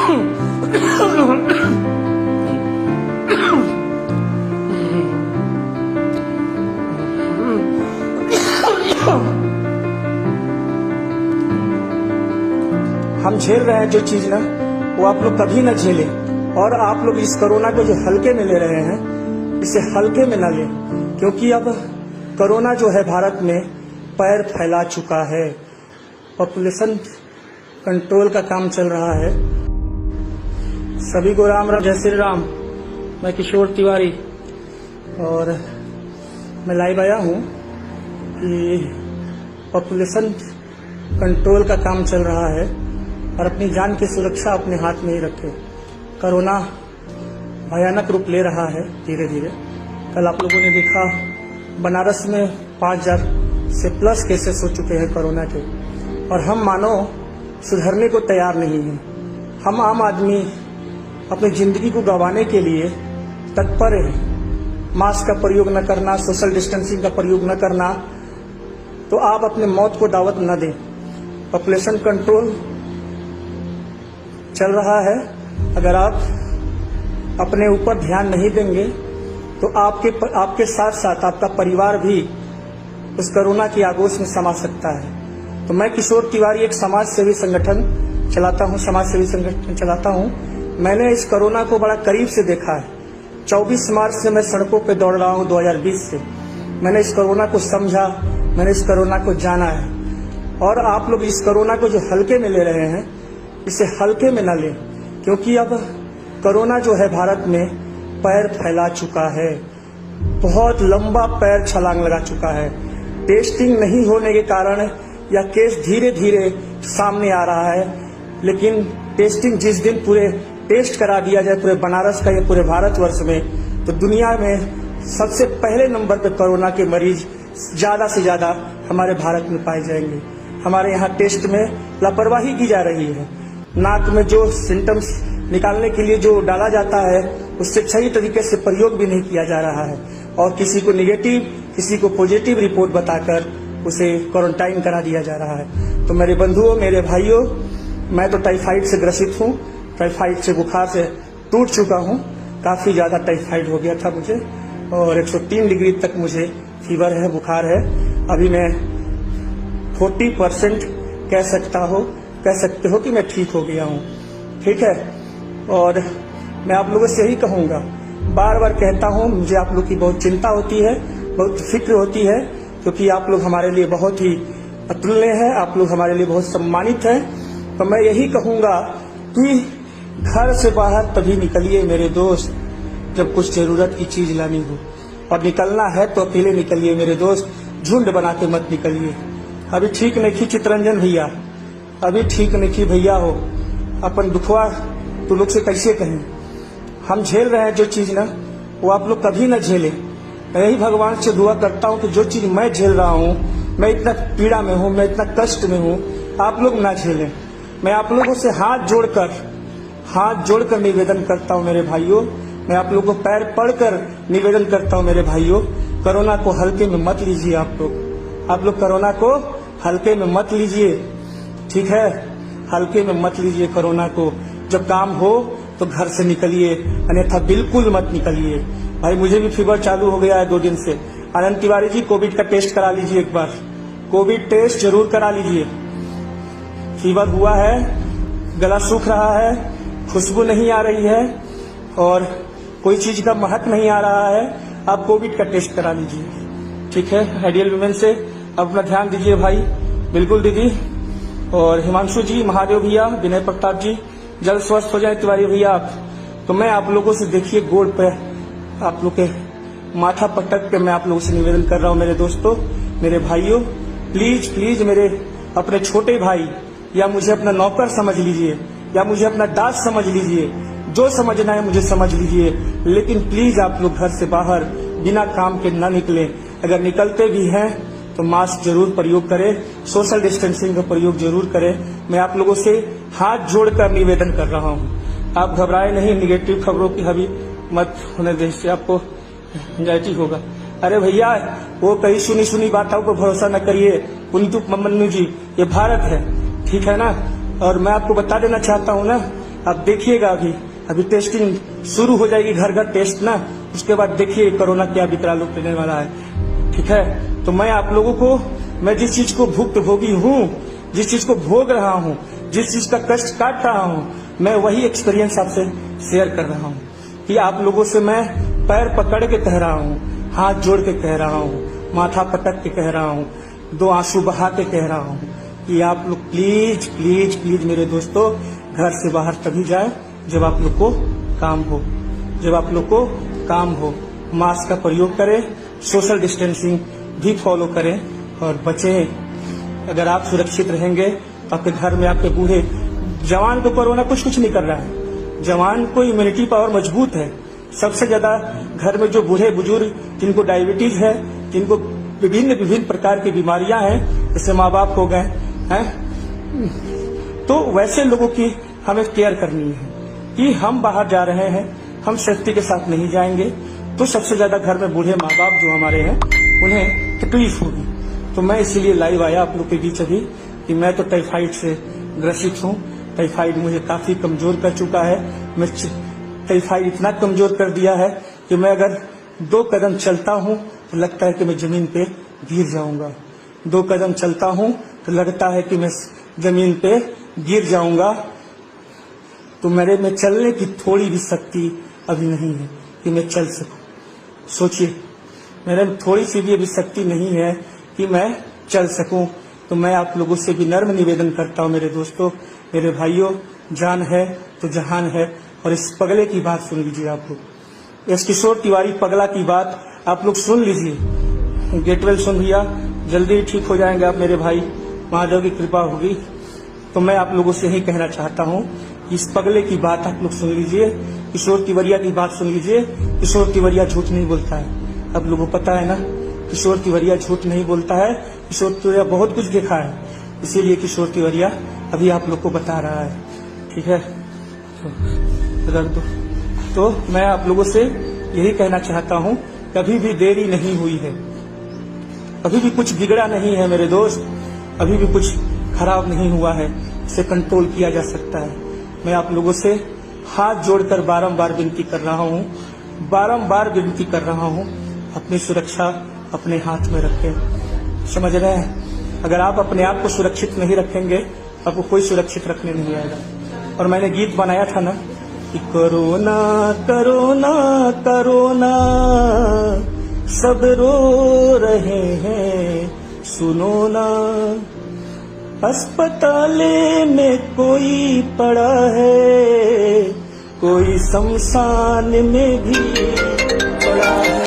हम झेल रहे हैं जो चीज ना, वो आप लोग कभी ना झेलें। और आप लोग इस कोरोना को जो हल्के में ले रहे हैं, इसे हल्के में ना लें, क्योंकि अब कोरोना जो है भारत में पैर फैला चुका है। पॉपुलेशन कंट्रोल का काम चल रहा है। सभी को राम राम, जय श्री राम। मैं किशोर तिवारी और मैं लाइव आया हूँ कि पॉपुलेशन कंट्रोल का काम चल रहा है और अपनी जान की सुरक्षा अपने हाथ में ही रखें। कोरोना भयानक रूप ले रहा है धीरे धीरे। कल आप लोगों ने देखा बनारस में 5000 से प्लस केसेस हो चुके हैं कोरोना के, और हम मानो सुधरने को तैयार नहीं हैं। हम आम आदमी अपनी जिंदगी को गंवाने के लिए तत्पर हैं। मास्क का प्रयोग न करना, सोशल डिस्टेंसिंग का प्रयोग न करना, तो आप अपने मौत को दावत न दें। पॉपुलेशन कंट्रोल चल रहा है। अगर आप अपने ऊपर ध्यान नहीं देंगे तो आपके साथ साथ आपका परिवार भी उस कोरोना की आगोश में समा सकता है। तो मैं किशोर तिवारी एक समाज सेवी संगठन चलाता हूं। मैंने इस कोरोना को बड़ा करीब से देखा है। 24 मार्च से मैं सड़कों पे दौड़ रहा हूं 2020 से। मैंने इस कोरोना को समझा, मैंने इस कोरोना को जाना है। और आप लोग इस कोरोना को जो हल्के में ले रहे हैं, इसे हल्के में न लें, क्योंकि अब कोरोना जो है भारत में पैर फैला चुका है। बहुत लंबा पैर छलांग लगा चुका है। टेस्टिंग नहीं होने के कारण या केस धीरे धीरे सामने आ रहा है, लेकिन टेस्टिंग जिस दिन पूरे टेस्ट करा दिया जाए पूरे बनारस का या पूरे भारतवर्ष में, तो दुनिया में सबसे पहले नंबर पर कोरोना के मरीज ज्यादा से ज्यादा हमारे भारत में पाए जाएंगे। हमारे यहाँ टेस्ट में लापरवाही की जा रही है। नाक में जो सिम्टम्स निकालने के लिए जो डाला जाता है, उससे सही तरीके से प्रयोग भी नहीं किया जा रहा है, और किसी को निगेटिव किसी को पॉजिटिव रिपोर्ट बताकर उसे क्वारंटाइन करा दिया जा रहा है। तो मेरे बंधुओं, मेरे भाइयों, मैं तो टाइफाइड से ग्रसित हूँ। टाइफाइड से बुखार से टूट चुका हूँ। काफी ज्यादा टाइफाइड हो गया था मुझे, और 103 डिग्री तक मुझे फीवर है, बुखार है। अभी मैं 40% कह सकते हो कि मैं ठीक हो गया हूँ। ठीक है, और मैं आप लोगों से यही कहूंगा, बार बार कहता हूँ, मुझे आप लोग की बहुत चिंता होती है, बहुत फिक्र होती है, क्योंकि आप लोग हमारे लिए बहुत ही अतुल्य हैं, आप लोग हमारे लिए बहुत सम्मानित हैं। तो मैं यही कहूंगा कि घर से बाहर तभी निकलिए मेरे दोस्त जब कुछ जरूरत की चीज लानी हो, और निकलना है तो अकेले निकलिए मेरे दोस्त, झुंड बना के मत निकलिए। अभी ठीक नहीं चितरंजन भैया, अभी ठीक नहीं भैया हो। अपन दुखवा तो लोग से कैसे कहें। हम झेल रहे हैं जो चीज ना, वो आप लोग कभी ना झेलें। मैं यही भगवान से दुआ करता हूँ कि जो चीज मैं झेल रहा हूँ, मैं इतना पीड़ा में हूँ, मैं इतना कष्ट में हूँ, आप लोग ना झेलें। मैं आप लोगों से हाथ जोड़कर निवेदन करता हूँ मेरे भाइयों। मैं आप लोगों को पैर पड़कर निवेदन करता हूँ मेरे भाइयों, कोरोना को हल्के में मत लीजिए। आप लोग कोरोना को हल्के में मत लीजिए, ठीक है? हल्के में मत लीजिए कोरोना को। जब काम हो तो घर से निकलिए, अन्यथा बिल्कुल मत निकलिए। भाई मुझे भी फीवर चालू हो गया है 2 दिन से। आनंद तिवारी जी, कोविड का टेस्ट करा लीजिए एक बार, कोविड टेस्ट जरूर करा लीजिए। फीवर हुआ है, गला सूख रहा है, खुशबू नहीं आ रही है, और कोई चीज का महक नहीं आ रहा है, आप कोविड का टेस्ट करा लीजिए, ठीक है? आइडियल वुमेन से अपना ध्यान दीजिए भाई, बिल्कुल दीदी। और हिमांशु जी, महादेव भैया, विनय प्रताप जी, जल्द स्वस्थ हो जाए तिवारी भैया आप। तो मैं आप लोगों से देखिए गोड़ पे आप लोग के माथा पटक के मैं आप लोगों से निवेदन कर रहा हूँ मेरे दोस्तों, मेरे भाइयों, प्लीज प्लीज मेरे अपने छोटे भाई, या मुझे अपना नौकर समझ लीजिए, या मुझे अपना दास समझ लीजिए, जो समझना है मुझे समझ लीजिए, लेकिन प्लीज आप लोग घर से बाहर बिना काम के न निकलें। अगर निकलते भी हैं तो मास्क जरूर प्रयोग करें, सोशल डिस्टेंसिंग का प्रयोग जरूर करें। मैं आप लोगों से हाथ जोड़कर निवेदन कर रहा हूँ, आप घबराए नहीं, निगेटिव खबरों की हावी मत होने दें, इससे आपको एंजाइटी होगा। अरे भैया, वो कई सुनी बातों पर भरोसा न करिए कुंतु मन्नू जी, ये भारत है, ठीक है ना? और मैं आपको बता देना चाहता हूँ ना आप देखिएगा अभी टेस्टिंग शुरू हो जाएगी, घर घर टेस्ट ना, उसके बाद देखिए कोरोना क्या विकराल रूप लेने वाला है। ठीक है, तो मैं आप लोगों को, मैं जिस चीज को भुक्तभोगी हूँ, जिस चीज को भोग रहा हूँ, जिस चीज का कष्ट काट रहा हूँ, मैं वही एक्सपीरियंस आपसे शेयर कर रहा हूँ कि आप लोगों से मैं पैर पकड़ के कह रहा हूँ, हाथ जोड़ के कह रहा हूँ, माथा पटक के कह रहा हूँ, दो आंसू बहा के कह रहा हूँ कि आप लोग प्लीज प्लीज प्लीज मेरे दोस्तों, घर से बाहर तभी जाए जब आप लोग को काम हो, जब आप लोग को काम हो। मास्क का प्रयोग करें, सोशल डिस्टेंसिंग भी फॉलो करें और बचें। अगर आप सुरक्षित रहेंगे तो आपके घर में आपके बूढ़े, जवान को कोरोना कुछ नहीं कर रहा है, जवान को इम्यूनिटी पावर मजबूत है। सबसे ज्यादा घर में जो बूढ़े बुजुर्ग, जिनको डायबिटीज है, जिनको विभिन्न प्रकार की बीमारियां हैं, जैसे माँ बाप हो गए हैं, तो वैसे लोगों की हमें केयर करनी है कि हम बाहर जा रहे हैं, हम सेफ्टी के साथ नहीं जाएंगे तो सबसे ज्यादा घर में बूढ़े माँ बाप जो हमारे हैं उन्हें तकलीफ होगी। तो मैं इसीलिए लाइव आया आप लोग के बीच अभी कि मैं तो टाइफाइड से ग्रसित हूँ। टाइफाइड मुझे काफी कमजोर कर चुका है। मैं टाइफाइड इतना कमजोर कर दिया है कि मैं अगर 2 कदम चलता हूँ तो लगता है कि मैं जमीन पे गिर जाऊंगा। 2 कदम चलता हूँ तो लगता है कि मैं जमीन पे गिर जाऊंगा। तो मेरे में चलने की थोड़ी भी शक्ति अभी नहीं है कि मैं चल सकूं। सोचिए, मेरे में थोड़ी सी भी अभी शक्ति नहीं है कि मैं चल सकूं। तो मैं आप लोगों से भी नर्म निवेदन करता हूं, मेरे दोस्तों, मेरे भाइयों, जान है तो जहान है। और इस पगले की बात सुन लीजिए आप लोग, इस किशोर तिवारी पगला की बात आप लोग सुन लीजिए। गेट वेल सुन भैया, जल्दी ठीक हो जाएंगे आप मेरे भाई, महादेव की कृपा होगी। तो मैं आप लोगों से यही कहना चाहता हूँ, इस पगले की बात आप लोग सुन लीजिए, किशोर तिवारिया की बात सुन लीजिए। किशोर तिवारिया झूठ नहीं बोलता है, आप लोगों को पता है ना, किशोर तिवारिया झूठ नहीं बोलता है। किशोर तिवारिया बहुत कुछ देखा है, इसीलिए किशोर तिवारिया अभी आप लोग को बता रहा है। ठीक है, तो मैं आप लोगों से यही कहना चाहता हूँ, कभी भी देरी नहीं हुई है, अभी भी कुछ बिगड़ा नहीं है मेरे दोस्त, अभी भी कुछ खराब नहीं हुआ है, इसे कंट्रोल किया जा सकता है। मैं आप लोगों से हाथ जोड़कर बारंबार विनती कर रहा हूँ, बारंबार विनती कर रहा हूँ, अपनी सुरक्षा अपने हाथ में रखें। समझ रहे हैं, अगर आप अपने आप को सुरक्षित नहीं रखेंगे, आपको कोई सुरक्षित रखने नहीं आएगा। और मैंने गीत बनाया था ना कि कोरोना कोरोना कोरोना सब रो रहे हैं, सुनो ना, अस्पताले में कोई पड़ा है, कोई शमशान में भी पड़ा है।